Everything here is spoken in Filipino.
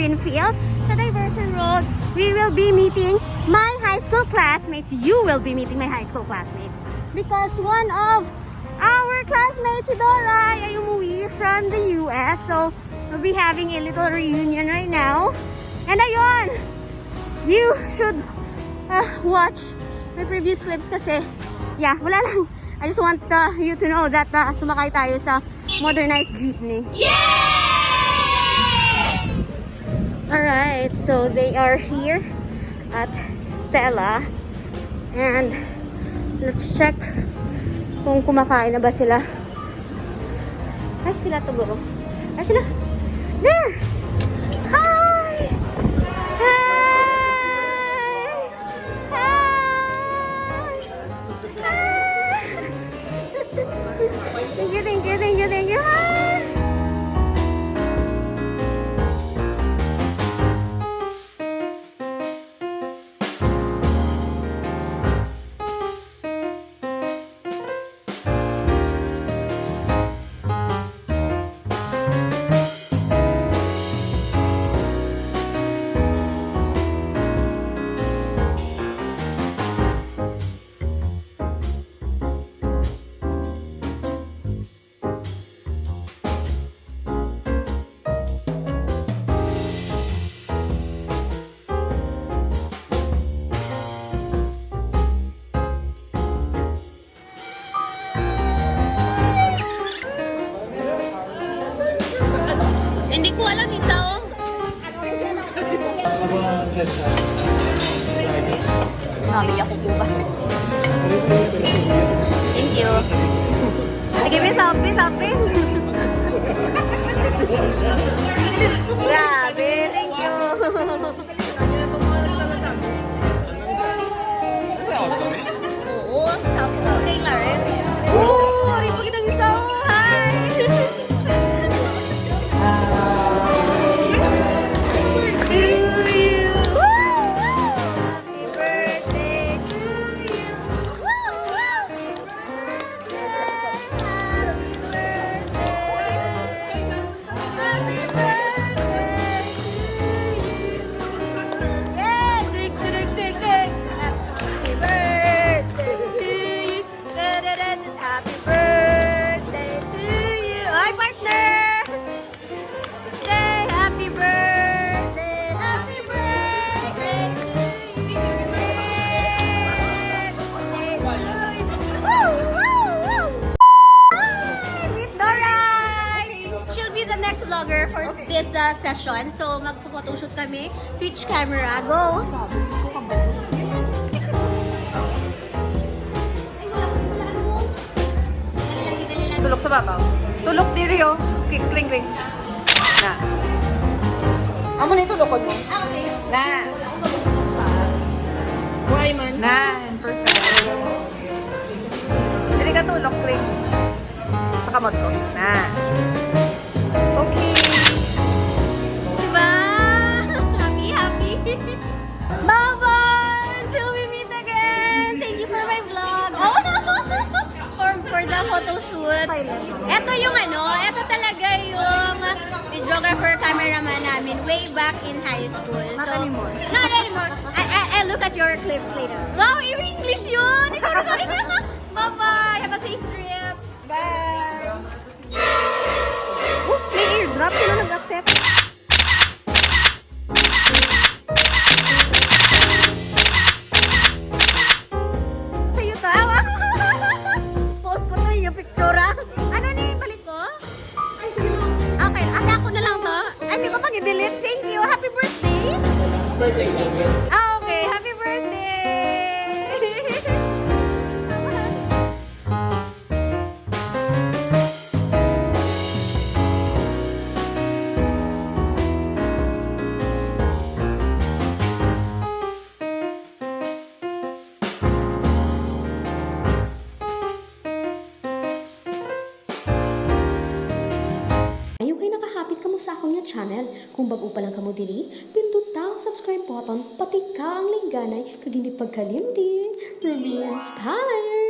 Greenfield sa Diversion Road. We will be meeting my high school classmates. You will be meeting my high school classmates. Because one of our classmates, si Dora, ay umuwi from the US. So, we'll be having a little reunion right now. And ayun! You should watch my previous clips kasi, yeah, wala lang. I just want you to know that sumakay tayo sa modernized jeepney. Yay! Alright, so they are here at Stella. And let's check kung kumakain na ba sila. Ay, sila to guro. Ay, sila. There! Hi! Hi! Hi! Thank you, thank you, thank you, thank you. Hi! Hindi ko alam yung sao. Naliyak ko ba? Thank you. Sige, may selfie, selfie. Grabe, thank you. Oo, selfie ko kay Laren. Oo, rin po kitang sao. Hi! Vlogger for this session. So, magpo-photoshoot kami. Switch camera. Go! Tulok sa babaw. Tulok diri yo. Kling kling. Na. Amo ni tulokon mo. Okay. Na. Why man? Na. Perfect. Dili ka tulok kling. Sa kamot ko. Na. Okay. Diba? Happy, happy. Bye-bye! Until we meet again! Thank you for my vlog. Oh, for the photo shoot. Ito yung ito talaga yung videographer, cameraman namin way back in high school. Not anymore. Not anymore. I'll look at your clips later. Wow, English yun! Sorry. Bye-bye! Have a safe trip! Bye. May airdrop? Sino nag-accept? Sa'yo tawa. Post ko to yung picture. Ano ni? Balik ko? Ay, sige lang. Okay, ako na lang to. Ay, hindi ko pag i-delete. Thank you. Happy birthday. Birthday, Okay. Happy birthday. sa akong nga channel. Kung bago pa lang kamo diri, pindot ang subscribe button, pati ka ang lingganay, kag hindi pagkalimding. Ruby Inspired!